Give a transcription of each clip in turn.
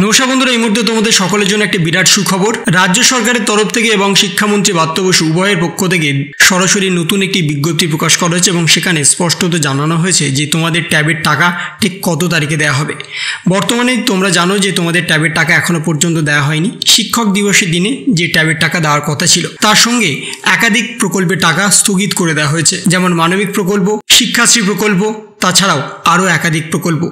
নমস্কার বন্ধুরা, এই মুহূর্তে তোমাদের সকলের জন্য একটি বিরাট সুখবর। রাজ্য সরকারের তরফ থেকে এবং শিক্ষামন্ত্রী ব্রাত্য বসু উভয়ের পক্ষ থেকে সরাসরি নতুন একটি বিজ্ঞপ্তি প্রকাশ করা হয়েছে এবং সেখানে স্পষ্টত জানানো হয়েছে যে তোমাদের ট্যাবের টাকা ঠিক কত তারিখে দেওয়া হবে। বর্তমানে তোমরা জানো যে তোমাদের ট্যাবের টাকা এখনো পর্যন্ত দেওয়া হয়নি। শিক্ষক দিবসের দিনে যে ট্যাবের টাকা দেওয়ার কথা ছিল তার সঙ্গে একাধিক প্রকল্পের টাকা স্থগিত করে দেওয়া হয়েছে, যেমন মানবিক প্রকল্প, শিক্ষাশ্রী প্রকল্প, তাছাড়াও আরও একাধিক প্রকল্প।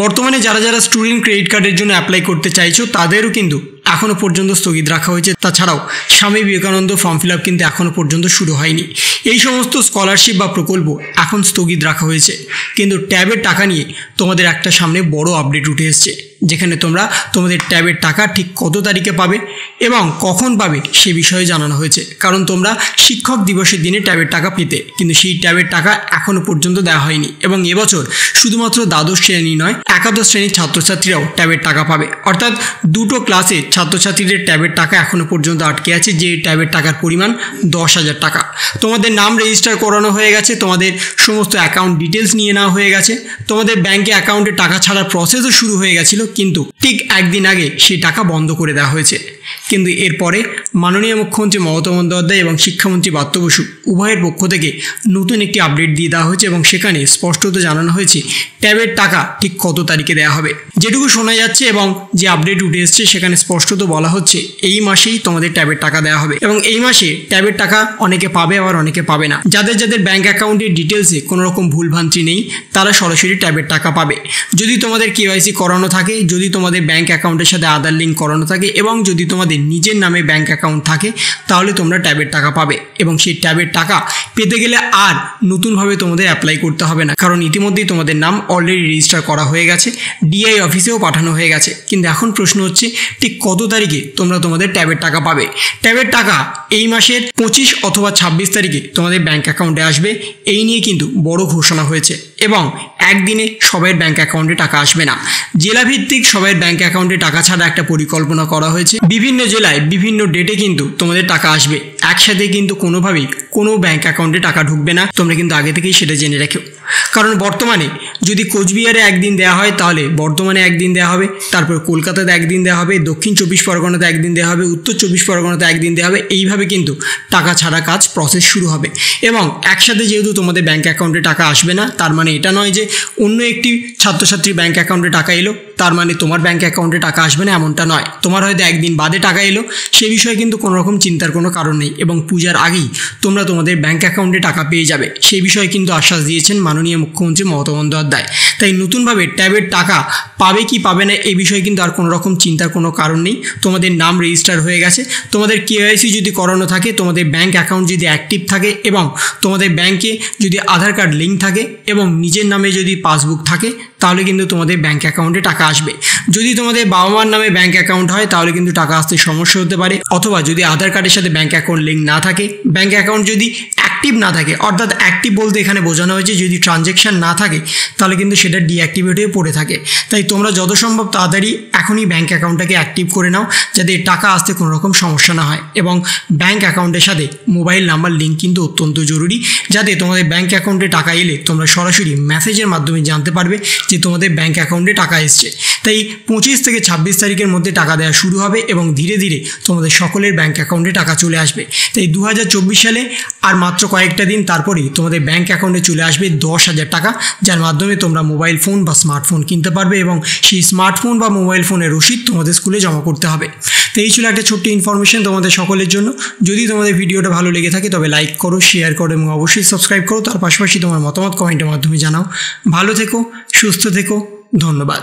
বর্তমানে যারা যারা স্টুডেন্ট ক্রেডিট কার্ডের জন্য অ্যাপ্লাই করতে চাইছো তাদেরও কিন্তু এখনও পর্যন্ত স্থগিত রাখা হয়েছে। তাছাড়াও Swami Vivekananda form fill up কিন্তু এখনও পর্যন্ত শুরু হয়নি। এই সমস্ত স্কলারশিপ বা প্রকল্প এখন স্থগিত রাখা হয়েছে। কিন্তু ট্যাবের টাকা নিয়ে তোমাদের একটা সামনে বড় আপডেট উঠে এসছে, যেখানে তোমরা তোমাদের ট্যাবের টাকা ঠিক কত তারিখে পাবে এবং কখন পাবে সে বিষয়ে জানানো হয়েছে। কারণ তোমরা শিক্ষক দিবসের দিনে ট্যাবের টাকা পেতে, কিন্তু সেই ট্যাবের টাকা এখনও পর্যন্ত দেওয়া হয়নি। এবং এবছর শুধুমাত্র দ্বাদশ শ্রেণী নয়, একাদশ শ্রেণীর ছাত্রছাত্রীরাও ট্যাবের টাকা পাবে। অর্থাৎ দুটো ক্লাসে ছাত্রছাত্রীদের ট্যাবের টাকা এখনও পর্যন্ত আটকে আছে, যে ট্যাবের টাকার পরিমাণ 10,000 টাকা। তোমাদের নাম রেজিস্টার করানো হয়ে গেছে, তোমাদের সমস্ত অ্যাকাউন্ট ডিটেলস নিয়ে নেওয়া হয়ে গেছে, তোমাদের ব্যাংকে অ্যাকাউন্টে টাকা ছাড়ার প্রসেসও শুরু হয়ে গেছিলো, কিন্তু ঠিক একদিন আগে সেই টাকা বন্ধ করে দেওয়া হয়েছে। কিন্তু এরপরে মাননীয় মুখ্যমন্ত্রী মমতা বন্দ্যোপাধ্যায় এবং শিক্ষামন্ত্রী ব্রাত্য বসু উভয়ের পক্ষ থেকে নতুন একটি আপডেট দিয়ে দেওয়া হয়েছে এবং সেখানে স্পষ্টত জানানো হয়েছে ট্যাবের টাকা ঠিক কত তারিখে দেওয়া হবে। যেটুকু শোনা যাচ্ছে এবং যে আপডেট উঠে এসছে সেখানে স্পষ্টত বলা হচ্ছে এই মাসেই তোমাদের ট্যাবের টাকা দেওয়া হবে এবং এই মাসে ট্যাবের টাকা অনেকে পাবে আবার অনেকে পাবে না। যাদের যাদের ব্যাংক অ্যাকাউন্টের ডিটেলসে কোনো রকম ভুলভ্রান্তি নেই তারা সরাসরি ট্যাবের টাকা পাবে। যদি তোমাদের KYC করানো থাকে, যদি তোমাদের ব্যাংক অ্যাকাউন্টের সাথে আধার লিঙ্ক করানো থাকে এবং যদি তোমাদের নিজের নামে ব্যাংক অ্যাকাউন্ট থাকে তাহলে তোমরা ট্যাবের টাকা পাবে। এবং সেই ট্যাবের টাকা পেতে গেলে আর নতুনভাবে তোমাদের অ্যাপ্লাই করতে হবে না, কারণ ইতিমধ্যেই তোমাদের নাম অলরেডি রেজিস্টার করা হয়ে গেছে, DI অফিসেও পাঠানো হয়ে গেছে। কিন্তু এখন প্রশ্ন হচ্ছে ঠিক কত তারিখে তোমরা তোমাদের ট্যাবের টাকা পাবে। ট্যাবের টাকা এই মাসের 25 অথবা 26 তারিখে তোমাদের ব্যাংক অ্যাকাউন্টে আসবে, এই নিয়ে কিন্তু বড় ঘোষণা হয়েছে। এবং একদিনে সবাই ব্যাংক অ্যাকাউন্টে টাকা আসবে না, জেলাভিত্তিক সবাই ব্যাংক অ্যাকাউন্টে টাকা ছাড়া একটা পরিকল্পনা করা হয়েছে। বিভিন্ন জেলায় বিভিন্ন ডেটে কিন্তু তোমাদের টাকা আসবে, একসাথে কিন্তু কোনোভাবেই কোনো ব্যাংক অ্যাকাউন্টে টাকা ঢুকবে না। তোমরা কিন্তু আগে থেকেই সেটা জেনে রেখো, কারণ বর্তমানে যদি কোচবিহারে একদিন দেওয়া হয় তাহলে বর্ধমানে একদিন দেওয়া হবে, তারপর কলকাতাতে একদিন দেওয়া হবে, দক্ষিণ 24 পরগনাতে একদিন দেওয়া হবে, উত্তর 24 পরগনাতে একদিন দেওয়া হবে। এইভাবে কিন্তু টাকা ছাড়া কাজ প্রসেস শুরু হবে। এবং একসাথে যেহেতু তোমাদের ব্যাংক অ্যাকাউন্টে টাকা আসবে না, তার মানে এটা নয় যে অন্য একটি ছাত্রছাত্রীর ব্যাংক অ্যাকাউন্টে টাকা এলো তার মানে তোমার ব্যাংক অ্যাকাউন্টে টাকা আসবে না, এমনটা নয়। তোমার হয়তো একদিন বাদে টাকা এলো, সে বিষয়ে কিন্তু কোনো রকম চিন্তার কোনো কারণ নেই এবং পূজার আগেই তোমরা তোমাদের ব্যাংক অ্যাকাউন্টে টাকা পেয়ে যাবে, সেই বিষয়ে কিন্তু আশ্বাস দিয়েছেন মাননীয় মুখ্যমন্ত্রী মমতা বন্দ্যোপাধ্যায়। তাই নতুনভাবে ট্যাবের টাকা পাবে কি পাবে না এই বিষয়ে কিন্তু আর কোনো রকম চিন্তার কোনো কারণ নেই। তোমাদের নাম রেজিস্টার হয়ে গেছে, তোমাদের KYC যদি করানো থাকে, তোমাদের ব্যাংক অ্যাকাউন্ট যদি অ্যাক্টিভ থাকে এবং তোমাদের ব্যাংকে যদি আধার কার্ড লিঙ্ক থাকে এবং নিজের নামে যদি পাসবুক থাকে তাহলে কিন্তু তোমাদের ব্যাংক অ্যাকাউন্টে টাকা আসবে। যদি তোমাদের বাবা মার নামে ব্যাংক অ্যাকাউন্ট হয় তাহলে কিন্তু টাকা আসতে সমস্যা হতে পারে, অথবা যদি আধার কার্ডের সাথে ব্যাংক অ্যাকাউন্ট লিঙ্ক না থাকে, ব্যাংক অ্যাকাউন্ট যদি অ্যাক্টিভ না থাকে, অর্থাৎ অ্যাক্টিভ বলতে এখানে বোঝানো হয়েছে যদি ট্রানজ্যাকশান না থাকে তাহলে কিন্তু সেটা ডিঅ্যাক্টিভেট হয়ে পড়ে থাকে। তাই তোমরা যত সম্ভব তাড়াতাড়ি এখনই ব্যাংক অ্যাকাউন্টটাকে অ্যাক্টিভ করে নাও, যাতে টাকা আসতে কোনো রকম সমস্যা না হয়। এবং ব্যাংক অ্যাকাউন্টের সাথে মোবাইল নাম্বার লিঙ্ক কিন্তু অত্যন্ত জরুরি, যাতে তোমাদের ব্যাংক অ্যাকাউন্টে টাকা এলে তোমরা সরাসরি মেসেজের মাধ্যমে জানতে পারবে যে তোমাদের ব্যাংক অ্যাকাউন্টে টাকা এসছে। তাই 25 থেকে 26 তারিখের মধ্যে টাকা দেওয়া শুরু হবে এবং ধীরে ধীরে তোমাদের সকলের ব্যাংক অ্যাকাউন্টে টাকা চলে আসবে। তাই 2024 সালে আর মাত্র কয়েকটা দিন তারপরেই তোমাদের ব্যাংক অ্যাকাউন্টে চলে আসবে 10,000 টাকা, যার মাধ্যমে তোমরা মোবাইল ফোন বা স্মার্টফোন কিনতে পারবে এবং সেই স্মার্টফোন বা মোবাইল ফোনের রসিদ তোমাদের স্কুলে জমা করতে হবে। তো এই ছিল একটা ছোট্ট ইনফরমেশন তোমাদের সকলের জন্য। যদি তোমাদের ভিডিওটা ভালো লেগে থাকে তবে লাইক করো, শেয়ার করো এবং অবশ্যই সাবস্ক্রাইব করো। তার পাশাপাশি তোমার মতামত কমেন্টের মাধ্যমে জানাও। ভালো থেকো, সুস্থ থেকো, ধন্যবাদ।